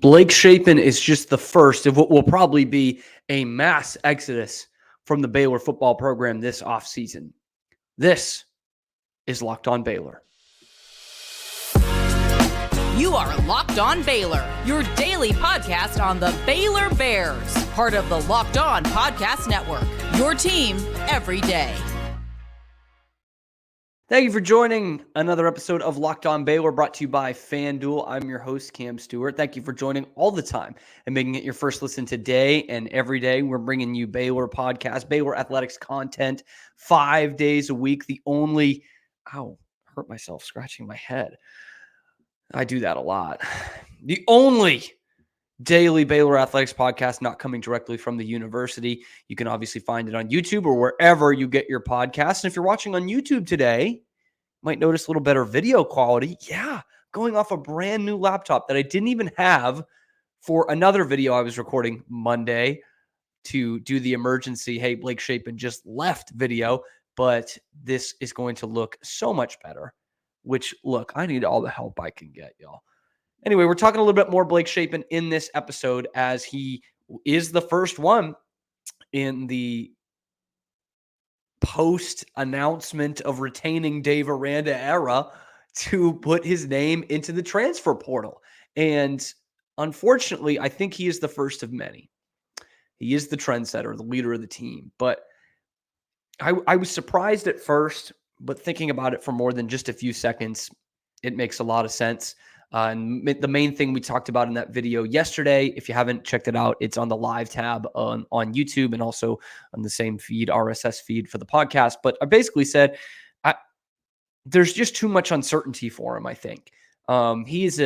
Blake Shapen is just the first of what will probably be a mass exodus from the Baylor football program this offseason. This is Locked On Baylor. You are Locked On Baylor, your daily podcast on the Baylor Bears, part of the Locked On Podcast Network, your team every day. Thank you for joining another episode of Locked On Baylor, brought to you by FanDuel. I'm your host, Cam Stewart. Thank you for joining all the time and making it your first listen today and every day. We're bringing you Baylor podcast, Baylor athletics content, 5 days a week. The only, hurt myself scratching my head. I do that a lot. The only daily Baylor athletics podcast not coming directly from the university. You can obviously find it on YouTube or wherever you get your podcasts. And if you're watching on YouTube today, you might notice a little better video quality. Yeah, going off a brand new laptop that I didn't even have for another video I was recording Monday to do the emergency, hey, Blake Shapen just left video. But this is going to look so much better, which, look, I need all the help I can get, y'all. Anyway, we're talking a little bit more Blake Shapen in this episode, as he is the first one in the post-announcement of retaining Dave Aranda era to put his name into the transfer portal. And unfortunately, I think he is the first of many. He is the trendsetter, the leader of the team. But I was surprised at first, but thinking about it for more than just a few seconds, it makes a lot of sense. And the main thing we talked about in that video yesterday, if you haven't checked it out, it's on the live tab on YouTube and also on the same feed, RSS feed for the podcast. But I basically said, there's just too much uncertainty for him, I think. He is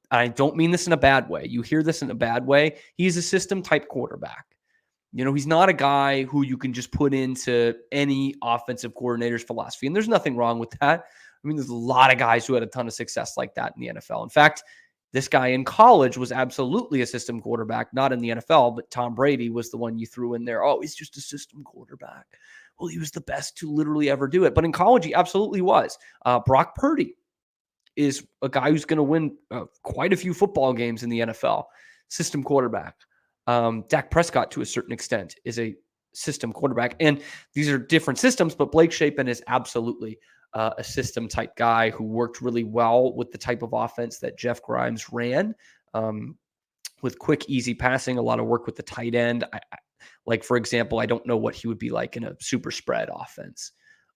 I don't mean this in a bad way. You hear this in a bad way. He's a system type quarterback. You know, he's not a guy who you can just put into any offensive coordinator's philosophy. And there's nothing wrong with that. I mean, there's a lot of guys who had a ton of success like that in the NFL. In fact, this guy in college was absolutely a system quarterback, not in the NFL, but Tom Brady was the one you threw in there. Oh, he's just a system quarterback. Well, he was the best to literally ever do it. But in college, he absolutely was. Brock Purdy is a guy who's going to win quite a few football games in the NFL. System quarterback. Dak Prescott, to a certain extent, is a system quarterback. And these are different systems, but Blake Shapen is absolutely a system type guy who worked really well with the type of offense that Jeff Grimes ran, with quick, easy passing, a lot of work with the tight end. Like, for example, I don't know what he would be like in a super spread offense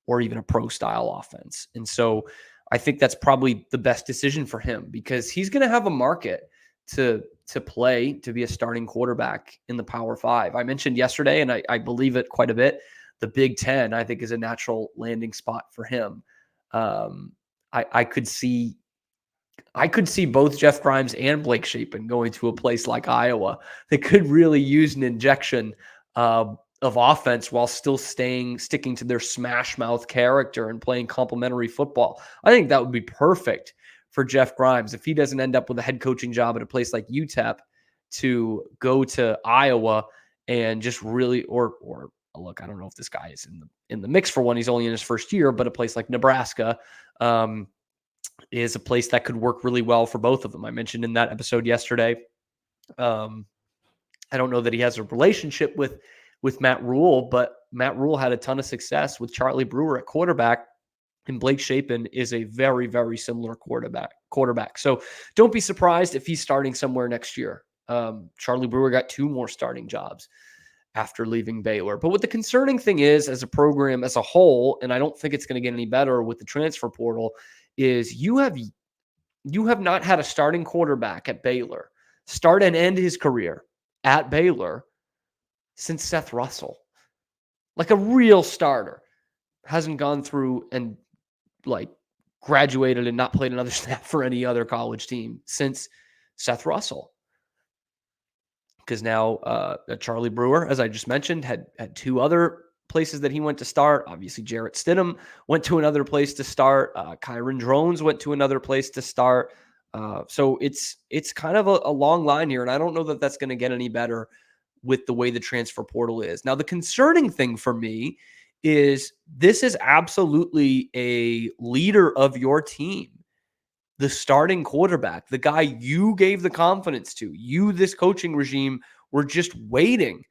or even a pro style offense. And so I think that's probably the best decision for him, because he's going to have a market to play, to be a starting quarterback in the Power Five. I mentioned yesterday, and I believe it quite a bit, the Big Ten, I think, is a natural landing spot for him. I could see both Jeff Grimes and Blake Shapen going to a place like Iowa that could really use an injection of offense while still sticking to their smash mouth character and playing complementary football. I think that would be perfect for Jeff Grimes if he doesn't end up with a head coaching job at a place like UTEP, to go to Iowa and just really, or look, I don't know if this guy is in the mix for one. He's only in his first year, but a place like Nebraska is a place that could work really well for both of them. I mentioned in that episode yesterday, I don't know that he has a relationship with Matt Rule, but Matt Rule had a ton of success with Charlie Brewer at quarterback, and Blake Shapen is a very, very similar quarterback. So don't be surprised if he's starting somewhere next year. Charlie Brewer got 2 more starting jobs after leaving Baylor. But what the concerning thing is, as a program as a whole, and I don't think it's going to get any better with the transfer portal, is you have not had a starting quarterback at Baylor start and end his career at Baylor since Seth Russell. Like a real starter hasn't gone through and like graduated and not played another snap for any other college team since Seth Russell. Because now Charlie Brewer, as I just mentioned, had 2 other places that he went to start. Obviously, Jarrett Stidham went to another place to start. Kyron Drones went to another place to start. So it's kind of a long line here, and I don't know that that's going to get any better with the way the transfer portal is. Now, the concerning thing for me is this is absolutely a leader of your team. the starting quarterback, the guy you gave the confidence to, you, this coaching regime, were just waiting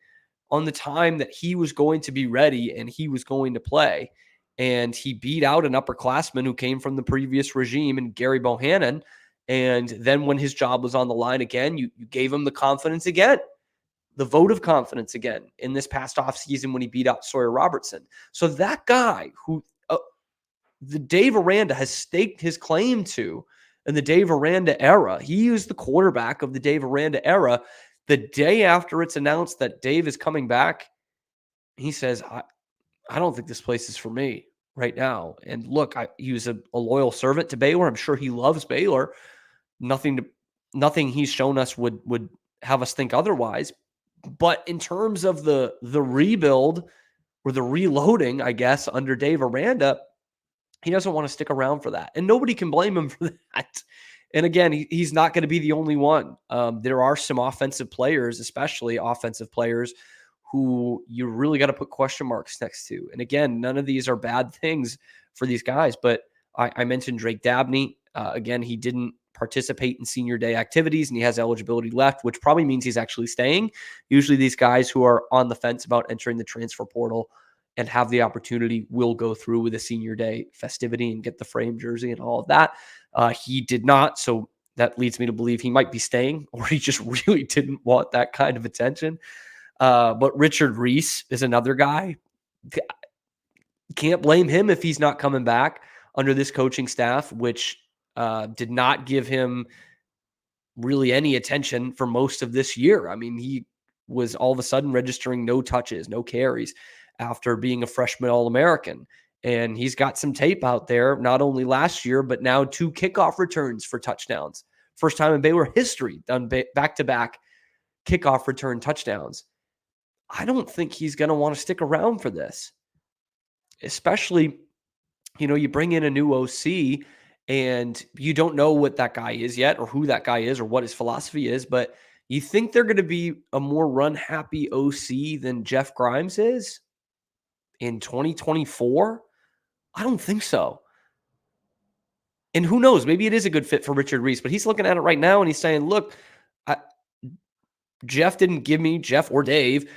on the time that he was going to be ready and he was going to play. And he beat out an upperclassman who came from the previous regime and Gary Bohannon. And then when his job was on the line again, you gave him the confidence again, the vote of confidence again in this past offseason when he beat out Sawyer Robertson. So that guy who the Dave Aranda has staked his claim to in the Dave Aranda era, he is the quarterback of the Dave Aranda era. The day after it's announced that Dave is coming back, he says, I don't think this place is for me right now. And look, he was a loyal servant to Baylor. I'm sure he loves Baylor. Nothing he's shown us would have us think otherwise. But in terms of the rebuild or the reloading, I guess, under Dave Aranda, he doesn't want to stick around for that. And nobody can blame him for that. And again, he's not going to be the only one. There are some offensive players, especially offensive players, who you really got to put question marks next to. And again, none of these are bad things for these guys. But I mentioned Drake Dabney. Again, he didn't participate in senior day activities and he has eligibility left, which probably means he's actually staying. Usually these guys who are on the fence about entering the transfer portal and have the opportunity will go through with a senior day festivity and get the frame jersey and all of that. He did not. So that leads me to believe he might be staying or he just really didn't want that kind of attention. But Richard Reese is another guy. Can't blame him if he's not coming back under this coaching staff, which did not give him really any attention for most of this year. I mean, he was all of a sudden registering no touches, no carries after being a freshman All-American. And he's got some tape out there, not only last year, but now 2 kickoff returns for touchdowns. First time in Baylor history done back-to-back kickoff return touchdowns. I don't think he's going to want to stick around for this. Especially, you bring in a new OC and you don't know what that guy is yet or who that guy is or what his philosophy is, but you think they're going to be a more run-happy OC than Jeff Grimes is in 2024? I don't think so. And who knows? Maybe it is a good fit for Richard Reese, but he's looking at it right now and he's saying, look, Jeff or Dave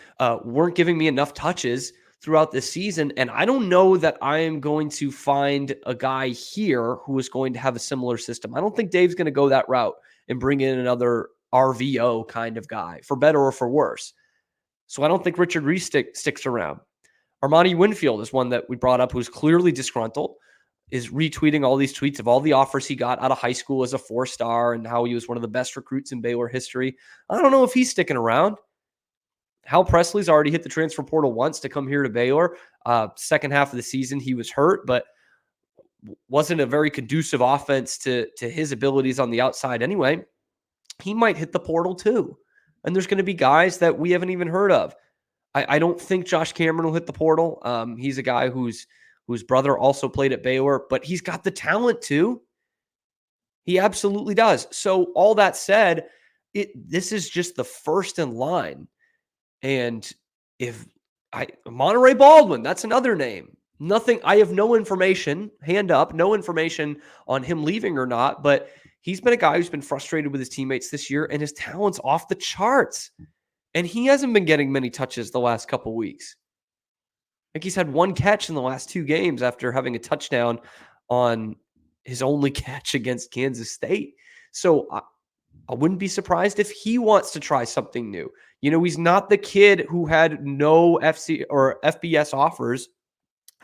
weren't giving me enough touches throughout this season. And I don't know that I am going to find a guy here who is going to have a similar system. I don't think Dave's going to go that route and bring in another RVO kind of guy, for better or for worse. So I don't think Richard Reese sticks around. Armani Winfield is one that we brought up who's clearly disgruntled, is retweeting all these tweets of all the offers he got out of high school as a 4-star and how he was one of the best recruits in Baylor history. I don't know if he's sticking around. Hal Presley's already hit the transfer portal once to come here to Baylor. Second half of the season, he was hurt, but wasn't a very conducive offense to his abilities on the outside anyway. He might hit the portal too. And there's going to be guys that we haven't even heard of. I don't think Josh Cameron will hit the portal. He's a guy whose brother also played at Baylor, but he's got the talent too. He absolutely does. So all that said, this is just the first in line. And Monterey Baldwin, that's another name. Nothing, I have no information, hand up, no information on him leaving or not, but he's been a guy who's been frustrated with his teammates this year and his talent's off the charts. And he hasn't been getting many touches the last couple weeks. I think he's had 1 catch in the last 2 games after having a touchdown on his only catch against Kansas State. So I wouldn't be surprised if he wants to try something new. He's not the kid who had no FC or FBS offers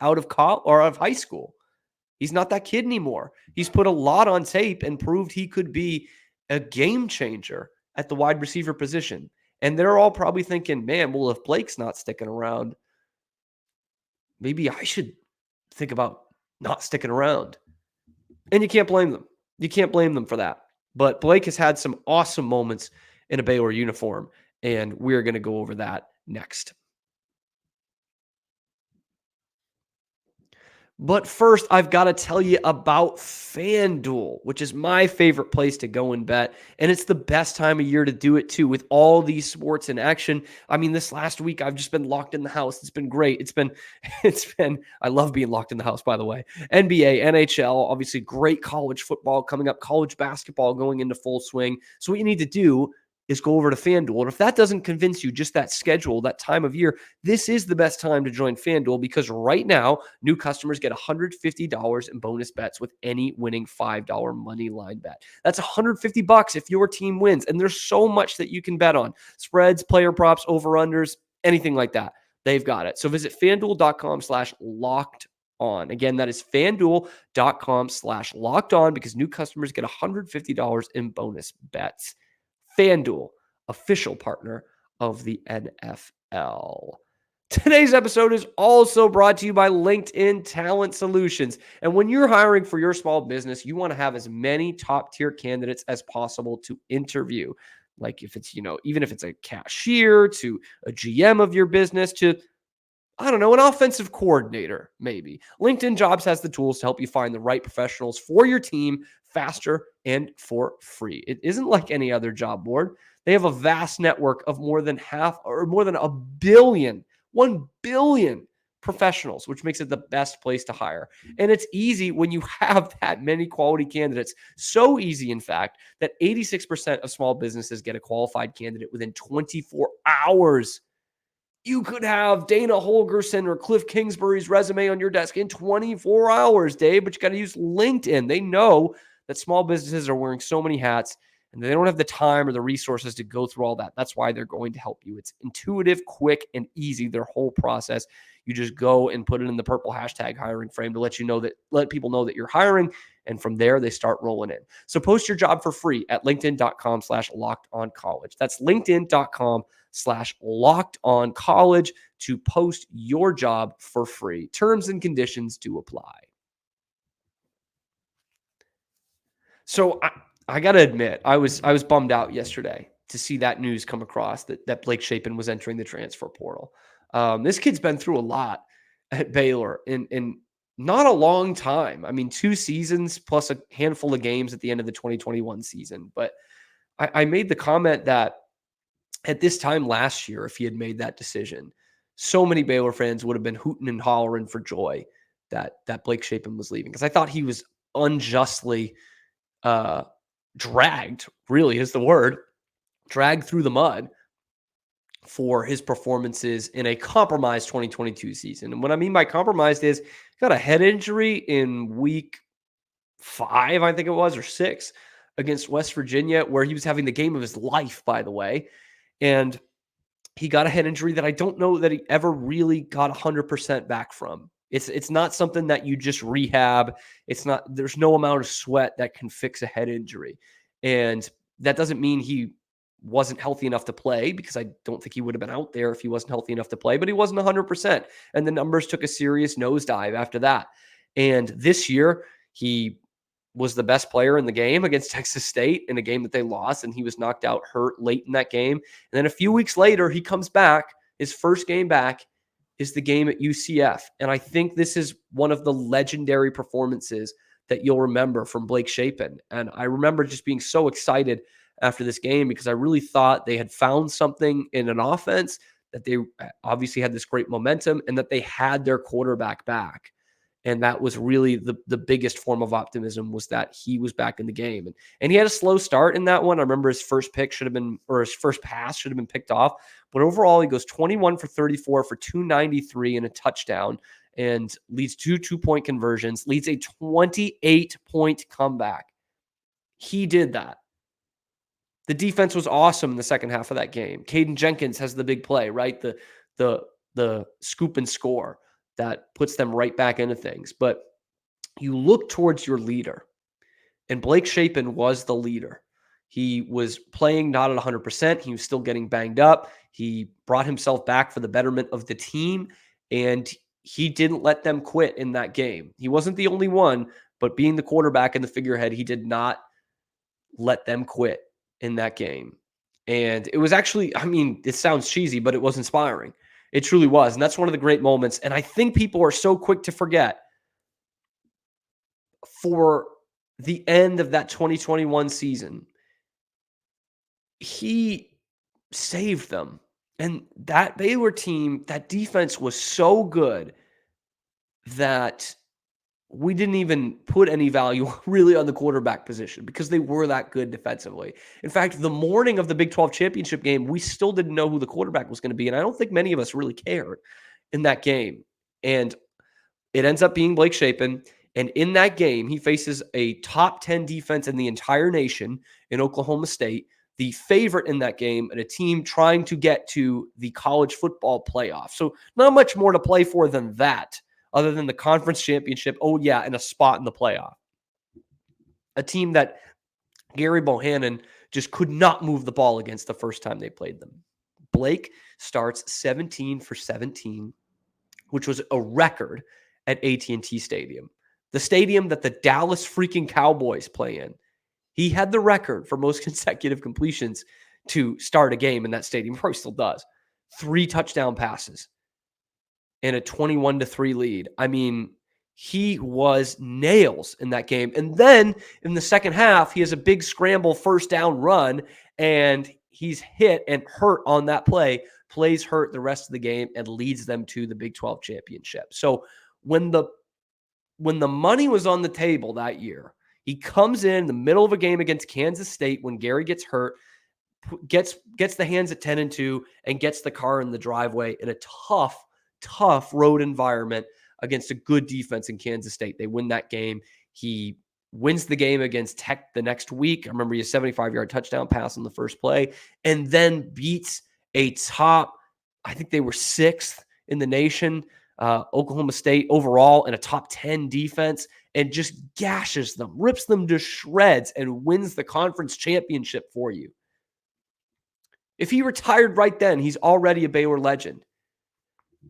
out of college or out of high school. He's not that kid anymore. He's put a lot on tape and proved he could be a game changer at the wide receiver position. And they're all probably thinking, man, well, if Blake's not sticking around, maybe I should think about not sticking around. And you can't blame them. You can't blame them for that. But Blake has had some awesome moments in a Baylor uniform, and we're going to go over that next. But first, I've got to tell you about FanDuel, which is my favorite place to go and bet. And it's the best time of year to do it too, with all these sports in action. I mean, this last week, I've just been locked in the house. It's been great. I love being locked in the house, by the way. NBA, NHL, obviously great college football coming up, college basketball going into full swing. So what you need to do is go over to FanDuel. And if that doesn't convince you, just that schedule, that time of year, this is the best time to join FanDuel, because right now, new customers get $150 in bonus bets with any winning $5 money line bet. That's $150 if your team wins. And there's so much that you can bet on: spreads, player props, over-unders, anything like that. They've got it. So visit FanDuel.com/locked on. Again, that is FanDuel.com/locked on, because new customers get $150 in bonus bets. FanDuel, official partner of the NFL. Today's episode is also brought to you by LinkedIn Talent Solutions. And when you're hiring for your small business, you want to have as many top-tier candidates as possible to interview. Like if it's, even if it's a cashier to a GM of your business to, I don't know, an offensive coordinator, maybe. LinkedIn Jobs has the tools to help you find the right professionals for your team faster and for free. It isn't like any other job board. They have a vast network of more than a billion, 1 billion professionals, which makes it the best place to hire. And it's easy when you have that many quality candidates. So easy, in fact, that 86% of small businesses get a qualified candidate within 24 hours. You could have Dana Holgerson or Cliff Kingsbury's resume on your desk in 24 hours, Dave, but you got to use LinkedIn. They know that small businesses are wearing so many hats and they don't have the time or the resources to go through all that. That's why they're going to help you. It's intuitive, quick, and easy, their whole process. You just go and put it in the purple hashtag hiring frame to let people know that you're hiring. And from there, they start rolling in. So post your job for free at linkedin.com/lockedoncollege. That's linkedin.com/lockedoncollege to post your job for free. Terms and conditions do apply. So I got to admit, I was bummed out yesterday to see that news come across that Blake Shapen was entering the transfer portal. This kid's been through a lot at Baylor in not a long time. I mean, 2 seasons plus a handful of games at the end of the 2021 season. But I made the comment that at this time last year, if he had made that decision, so many Baylor fans would have been hooting and hollering for joy that Blake Shapen was leaving, because I thought he was unjustly dragged, really is the word, dragged through the mud for his performances in a compromised 2022 season. And what I mean by compromised is he got a head injury in week 5, I think it was, or 6, against West Virginia, where he was having the game of his life, by the way. And he got a head injury that I don't know that he ever really got 100% back from. It's not something that you just rehab. There's no amount of sweat that can fix a head injury. And that doesn't mean he wasn't healthy enough to play, because I don't think he would have been out there if he wasn't healthy enough to play, but he wasn't 100%. And the numbers took a serious nosedive after that. And this year, he was the best player in the game against Texas State in a game that they lost, and he was knocked out hurt late in that game. And then a few weeks later, he comes back. His first game back is the game at UCF. And I think this is one of the legendary performances that you'll remember from Blake Shapen. And I remember just being so excited after this game, because I really thought they had found something in an offense, that they obviously had this great momentum, and that they had their quarterback back. And that was really the biggest form of optimism, was that he was back in the game. And he had a slow start in that one. I remember his first pass should have been picked off. But overall, he goes 21 for 34 for 293 and a touchdown, and leads 2 2-point conversions, leads a 28-point comeback. He did that. The defense was awesome in the second half of that game. Caden Jenkins has the big play, right? The scoop and score that puts them right back into things. But you look towards your leader, and Blake Shapen was the leader. He was playing not at 100%. He was still getting banged up. He brought himself back for the betterment of the team, and he didn't let them quit in that game. He wasn't the only one, but being the quarterback and the figurehead, he did not let them quit in that game. And it was actually, I mean, it sounds cheesy, but it was inspiring. It truly was. And that's one of the great moments. And I think people are so quick to forget for the end of that 2021 season, he saved them. And that Baylor team, that defense was so good that we didn't even put any value really on the quarterback position because they were that good defensively. In fact, the morning of the Big 12 championship game, we still didn't know who the quarterback was going to be. And I don't think many of us really cared in that game. And it ends up being Blake Shapen. And in that game, he faces a top 10 defense in the entire nation in Oklahoma State, the favorite in that game, and a team trying to get to the college football playoff. So not much more to play for than that, other than the conference championship. Oh, yeah, and a spot in the playoff. A team that Gary Bohannon just could not move the ball against the first time they played them. Blake starts 17 for 17, which was a record at AT&T Stadium, the stadium that the Dallas freaking Cowboys play in. He had the record for most consecutive completions to start a game in that stadium. Probably still does. 3 touchdown passes and a 21-3 lead. I mean, he was nails in that game. And then in the second half, he has a big scramble first down run, and he's hit and hurt on that play, plays hurt the rest of the game, and leads them to the Big 12 championship. So when the money was on the table that year, he comes in the middle of a game against Kansas State when Gary gets hurt, gets the hands at 10-2, and gets the car in the driveway in a tough road environment against a good defense in Kansas State. They win that game. He wins the game against Tech the next week. I remember he had a 75-yard touchdown pass on the first play, and then beats a top, I think they were 6th in the nation, Oklahoma State overall, in a top 10 defense, and just gashes them, rips them to shreds, and wins the conference championship for you. If he retired right then, he's already a Baylor legend.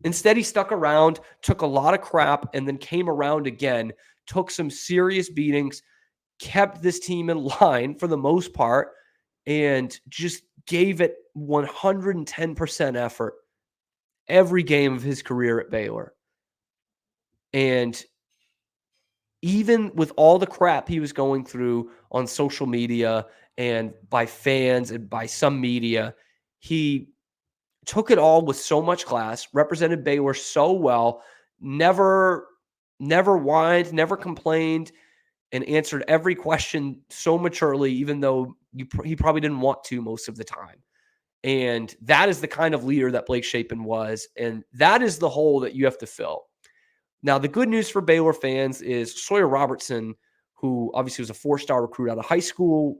Instead, he stuck around, took a lot of crap, and then came around again, took some serious beatings, kept this team in line for the most part, and just gave it 110% effort every game of his career at Baylor. And even with all the crap he was going through on social media and by fans and by some media, he took it all with so much class, represented Baylor so well, never whined, never complained, and answered every question so maturely, even though he probably didn't want to most of the time. And that is the kind of leader that Blake Shapen was, and that is the hole that you have to fill. Now, the good news for Baylor fans is Sawyer Robertson, who obviously was a 4-star recruit out of high school,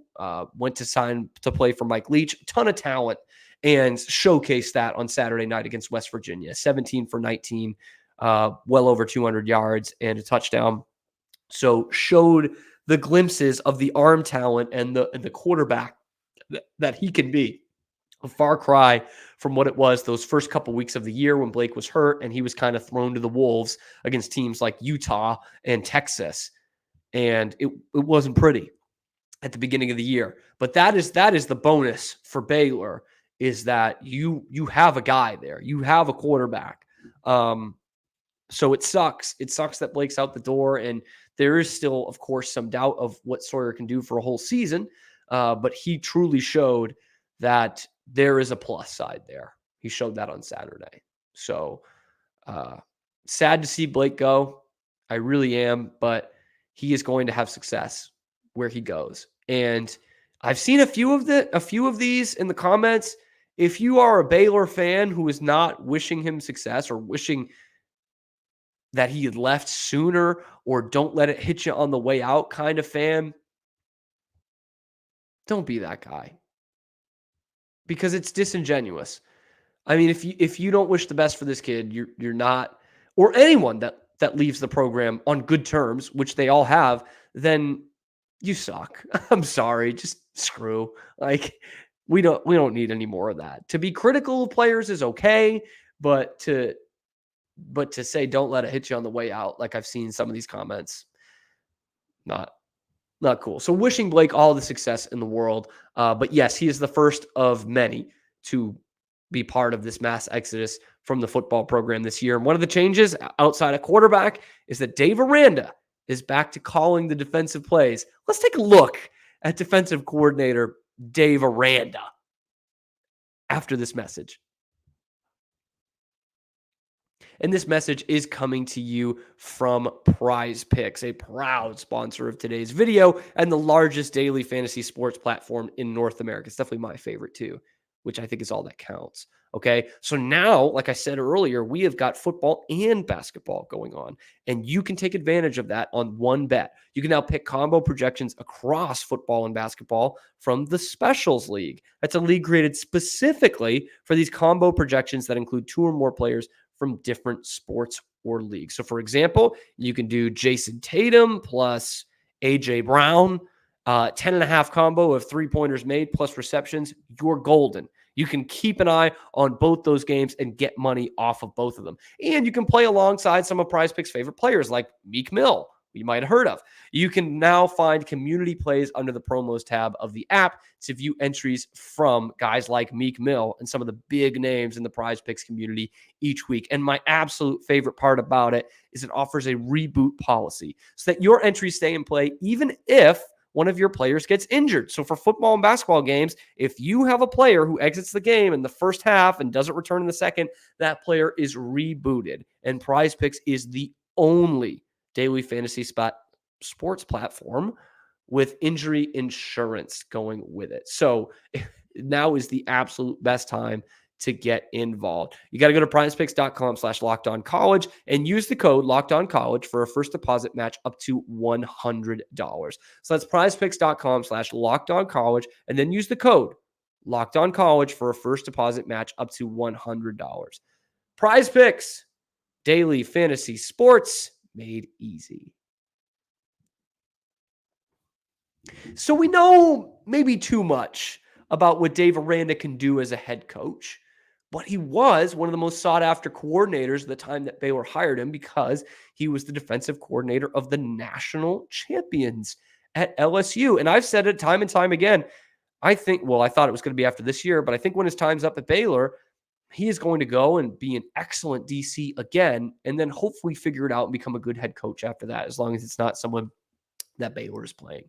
went to sign to play for Mike Leach, a ton of talent, and showcased that on Saturday night against West Virginia. 17 for 19, well over 200 yards and a touchdown. So showed the glimpses of the arm talent and the quarterback that he can be. A far cry from what it was those first couple weeks of the year when Blake was hurt and he was kind of thrown to the wolves against teams like Utah and Texas. And it wasn't pretty at the beginning of the year. But that is the bonus for Baylor, is that you have a guy there. You have a quarterback. So it sucks. It sucks that Blake's out the door, and there is still, of course, some doubt of what Sawyer can do for a whole season. But he truly showed that there is a plus side there. He showed that on Saturday. So sad to see Blake go. I really am, but he is going to have success where he goes. And I've seen a few of these in the comments. If you are a Baylor fan who is not wishing him success or wishing that he had left sooner or don't let it hit you on the way out kind of fan, don't be that guy, because it's disingenuous. I mean, if you don't wish the best for this kid, you're not, or anyone that leaves the program on good terms, which they all have, then you suck. I'm sorry, just screw. Like, we don't need any more of that. To be critical of players is okay, but to say don't let it hit you on the way out, like I've seen some of these comments, not cool. So wishing Blake all the success in the world. But yes, he is the first of many to be part of this mass exodus from the football program this year. And one of the changes outside of quarterback is that Dave Aranda is back to calling the defensive plays. Let's take a look at defensive coordinator Dave Aranda after this message. And this message is coming to you from Prize Picks, a proud sponsor of today's video and the largest daily fantasy sports platform in North America. It's definitely my favorite too, which I think is all that counts. Okay. So now, like I said earlier, we have got football and basketball going on, and you can take advantage of that on one bet. You can now pick combo projections across football and basketball from the Specials League. That's a league created specifically for these combo projections that include 2 or more players from different sports or leagues. So, for example, you can do Jason Tatum plus AJ Brown, 10.5 combo of 3-pointers made plus receptions. You're golden. You can keep an eye on both those games and get money off of both of them. And you can play alongside some of Prize Picks' favorite players like Meek Mill, you might have heard of. You can now find community plays under the promos tab of the app to view entries from guys like Meek Mill and some of the big names in the Prize Picks community each week. And my absolute favorite part about it is it offers a reboot policy so that your entries stay in play even if one of your players gets injured. So for football and basketball games, if you have a player who exits the game in the first half and doesn't return in the second, that player is rebooted. And Prize Picks is the only daily fantasy sports platform with injury insurance going with it. So now is the absolute best time to get involved. You got to go to prizepicks.com/lockedoncollege and use the code lockedoncollege for a first deposit match up to $100. So that's prizepicks.com/lockedoncollege and then use the code lockedoncollege for a first deposit match up to $100. Prize Picks, daily fantasy sports made easy. So we know maybe too much about what Dave Aranda can do as a head coach, but he was one of the most sought after coordinators at the time that Baylor hired him because he was the defensive coordinator of the national champions at LSU. And I've said it time and time again. I thought it was going to be after this year, but I think when his time's up at Baylor, he is going to go and be an excellent DC again, and then hopefully figure it out and become a good head coach after that, as long as it's not someone that Baylor is playing.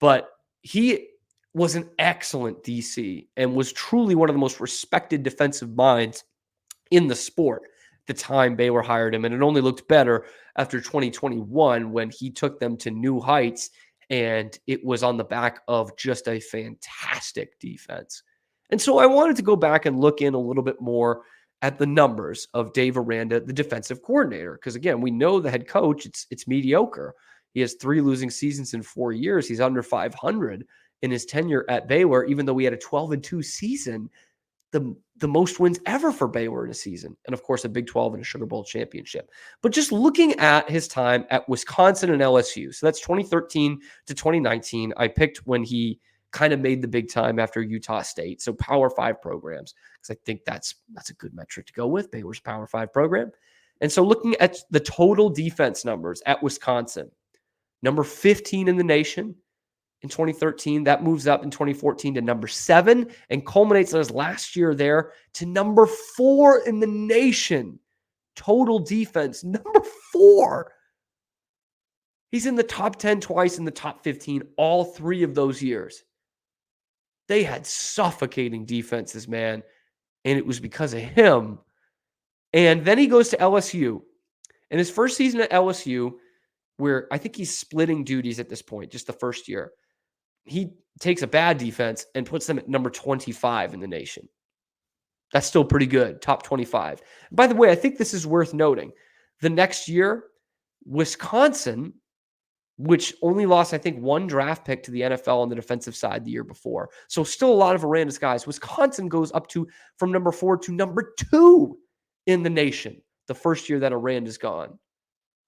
But he was an excellent DC and was truly one of the most respected defensive minds in the sport at the time Baylor hired him. And it only looked better after 2021 when he took them to new heights, and it was on the back of just a fantastic defense. And so I wanted to go back and look in a little bit more at the numbers of Dave Aranda, the defensive coordinator. Because again, we know the head coach, it's mediocre. He has 3 losing seasons in 4 years. He's under 500 in his tenure at Baylor, even though we had a 12-2 season, the most wins ever for Baylor in a season. And of course, a Big 12 and a Sugar Bowl championship. But just looking at his time at Wisconsin and LSU, so that's 2013 to 2019. I picked when he kind of made the big time after Utah State. So Power 5 programs, because I think that's a good metric to go with, Baylor's Power 5 program. And so looking at the total defense numbers at Wisconsin, number 15 in the nation in 2013. That moves up in 2014 to number 7 and culminates in his last year there to number 4 in the nation. Total defense, number 4. He's in the top 10 twice, in the top 15 all 3 of those years. They had suffocating defenses, man, and it was because of him. And then he goes to LSU. In his first season at LSU, where I think he's splitting duties at this point, just the first year, he takes a bad defense and puts them at number 25 in the nation. That's still pretty good, top 25. By the way, I think this is worth noting. The next year, Wisconsin, which only lost, I think, 1 draft pick to the NFL on the defensive side the year before. So still a lot of Aranda's guys. Wisconsin goes up from number 4 to number 2 in the nation the first year that Aranda's gone.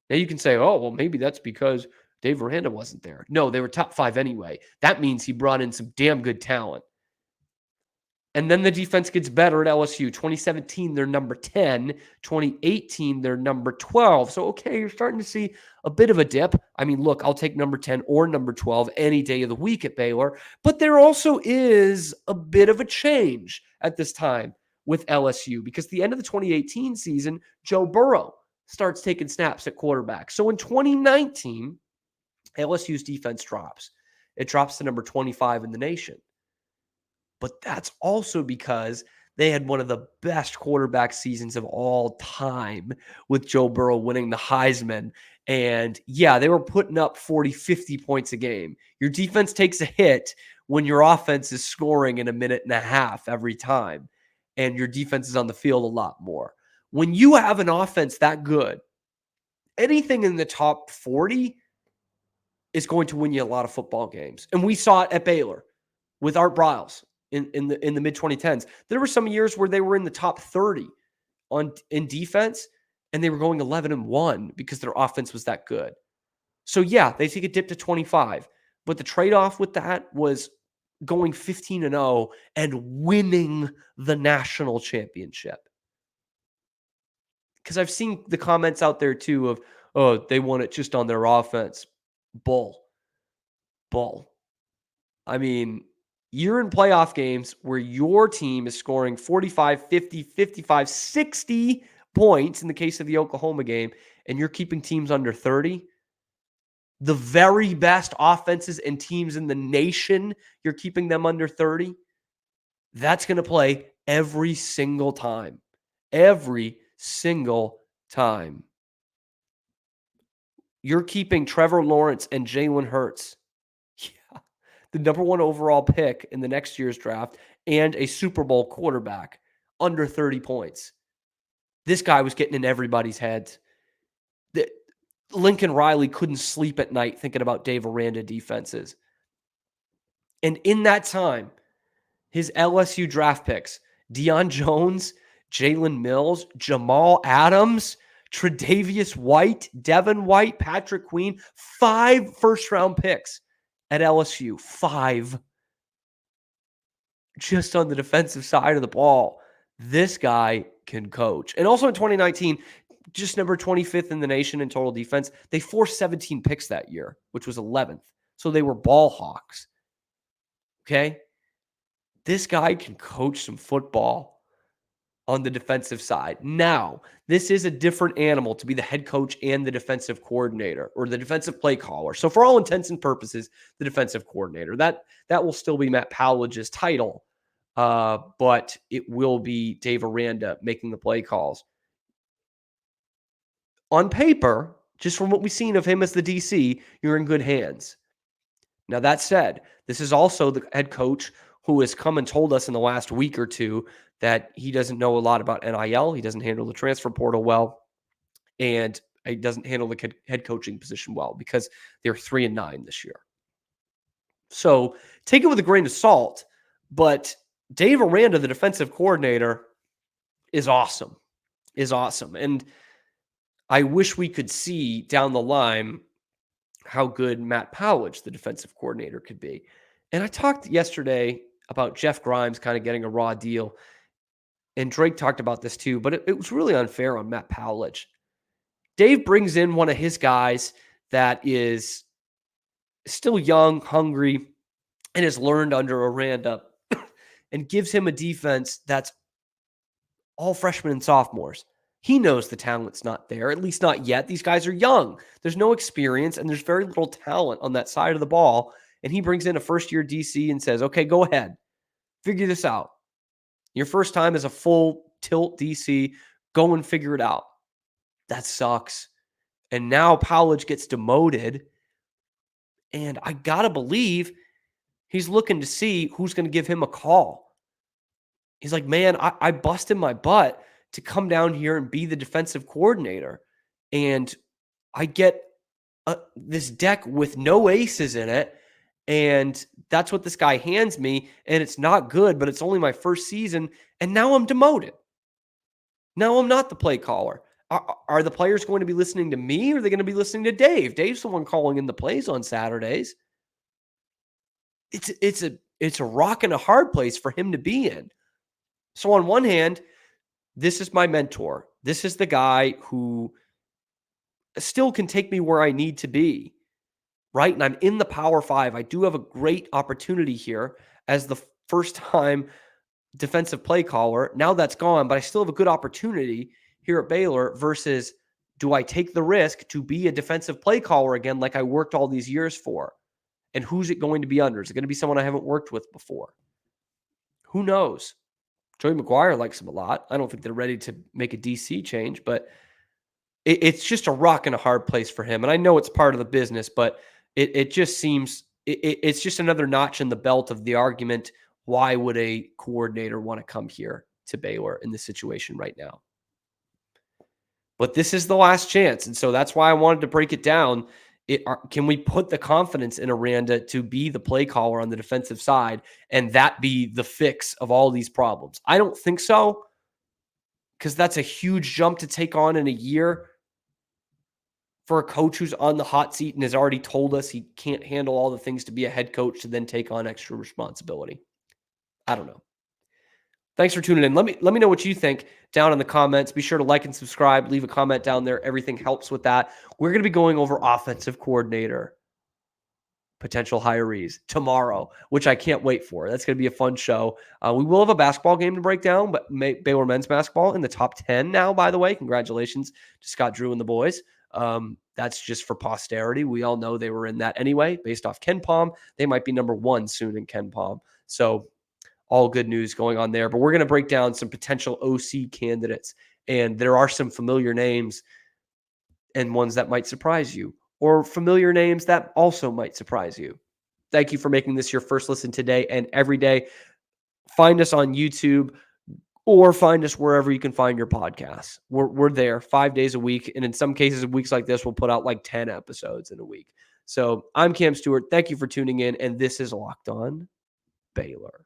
Now you can say, oh, well, maybe that's because Dave Aranda wasn't there. No, they were top 5 anyway. That means he brought in some damn good talent. And then the defense gets better at LSU. 2017, they're number 10. 2018, they're number 12. So, okay, you're starting to see a bit of a dip. I mean, look, I'll take number 10 or number 12 any day of the week at Baylor. But there also is a bit of a change at this time with LSU because the end of the 2018 season, Joe Burrow starts taking snaps at quarterback. So in 2019, LSU's defense drops. It drops to number 25 in the nation. But that's also because they had one of the best quarterback seasons of all time with Joe Burrow winning the Heisman. And yeah, they were putting up 40, 50 points a game. Your defense takes a hit when your offense is scoring in a minute and a half every time, and your defense is on the field a lot more. When you have an offense that good, anything in the top 40 is going to win you a lot of football games. And we saw it at Baylor with Art Briles in the mid 2010s. There were some years where they were in the top 30 in defense, and they were going 11-1 because their offense was that good. So yeah, they take a dip to 25, but the trade-off with that was going 15-0 and winning the national championship. Because I've seen the comments out there too of, oh, they won it just on their offense. Bull. I mean, you're in playoff games where your team is scoring 45, 50, 55, 60 points in the case of the Oklahoma game, and you're keeping teams under 30. The very best offenses and teams in the nation, you're keeping them under 30. That's going to play every single time. Every single time. You're keeping Trevor Lawrence and Jalen Hurts, the number 1 overall pick in the next year's draft, and a Super Bowl quarterback under 30 points. This guy was getting in everybody's heads. Lincoln Riley couldn't sleep at night thinking about Dave Aranda defenses. And in that time, his LSU draft picks, Deion Jones, Jalen Mills, Jamal Adams, Tre'Davious White, Devin White, Patrick Queen, 5 first-round picks at LSU. 5. Just on the defensive side of the ball. This guy can coach. And also in 2019, just number 25th in the nation in total defense. They forced 17 picks that year, which was 11th. So they were ball hawks. Okay? This guy can coach some football on the defensive side. Now, this is a different animal to be the head coach and the defensive coordinator or the defensive play caller. So for all intents and purposes, the defensive coordinator. That will still be Matt Powledge's title, but it will be Dave Aranda making the play calls. On paper, just from what we've seen of him as the DC, you're in good hands. Now, that said, this is also the head coach who has come and told us in the last week or two that he doesn't know a lot about NIL. He doesn't handle the transfer portal well, and he doesn't handle the head coaching position well because they're 3-9 this year. So take it with a grain of salt, but Dave Aranda, the defensive coordinator, is awesome. And I wish we could see down the line how good Matt Powledge, the defensive coordinator, could be. And I talked yesterday about Jeff Grimes kind of getting a raw deal. And Drake talked about this too, but it was really unfair on Matt Powledge. Dave brings in one of his guys that is still young, hungry, and has learned under Aranda and gives him a defense that's all freshmen and sophomores. He knows the talent's not there, at least not yet. These guys are young. There's no experience, and there's very little talent on that side of the ball. And he brings in a first-year DC and says, okay, go ahead. Figure this out. Your first time as a full tilt DC, go and figure it out. That sucks. And now Powledge gets demoted. And I got to believe he's looking to see who's going to give him a call. He's like, man, I busted my butt to come down here and be the defensive coordinator. And I get this deck with no aces in it. And that's what this guy hands me. And it's not good, but it's only my first season. And now I'm demoted. Now I'm not the play caller. Are the players going to be listening to me, or are they going to be listening to Dave? Dave's the one calling in the plays on Saturdays. It's a rock and a hard place for him to be in. So on one hand, this is my mentor. This is the guy who still can take me where I need to be, right? And I'm in the Power 5. I do have a great opportunity here as the first-time defensive play caller. Now that's gone, but I still have a good opportunity here at Baylor versus do I take the risk to be a defensive play caller again like I worked all these years for? And who's it going to be under? Is it going to be someone I haven't worked with before? Who knows? Joey McGuire likes him a lot. I don't think they're ready to make a DC change, but it's just a rock and a hard place for him. And I know it's part of the business, but it just seems it's just another notch in the belt of the argument. Why would a coordinator want to come here to Baylor in this situation right now? But this is the last chance. And so that's why I wanted to break it down. Can we put the confidence in Aranda to be the play caller on the defensive side and that be the fix of all these problems? I don't think so, because that's a huge jump to take on in a year for a coach who's on the hot seat and has already told us he can't handle all the things to be a head coach to then take on extra responsibility. I don't know. Thanks for tuning in. Let me know what you think down in the comments. Be sure to like and subscribe. Leave a comment down there. Everything helps with that. We're going to be going over offensive coordinator potential hirees tomorrow, which I can't wait for. That's going to be a fun show. We will have a basketball game to break down, but Baylor men's basketball in the top 10 now, by the way. Congratulations to Scott Drew and the boys. That's just for posterity. We all know they were in that anyway, based off Ken Palm. They might be number 1 soon in Ken Palm. So all good news going on there. But we're going to break down some potential OC candidates. And there are some familiar names and ones that might surprise you, or familiar names that also might surprise you. Thank you for making this your first listen today and every day. Find us on YouTube or find us wherever you can find your podcasts. We're there 5 days a week. And in some cases, weeks like this, we'll put out like 10 episodes in a week. So I'm Cam Stewart. Thank you for tuning in. And this is Locked On Baylor.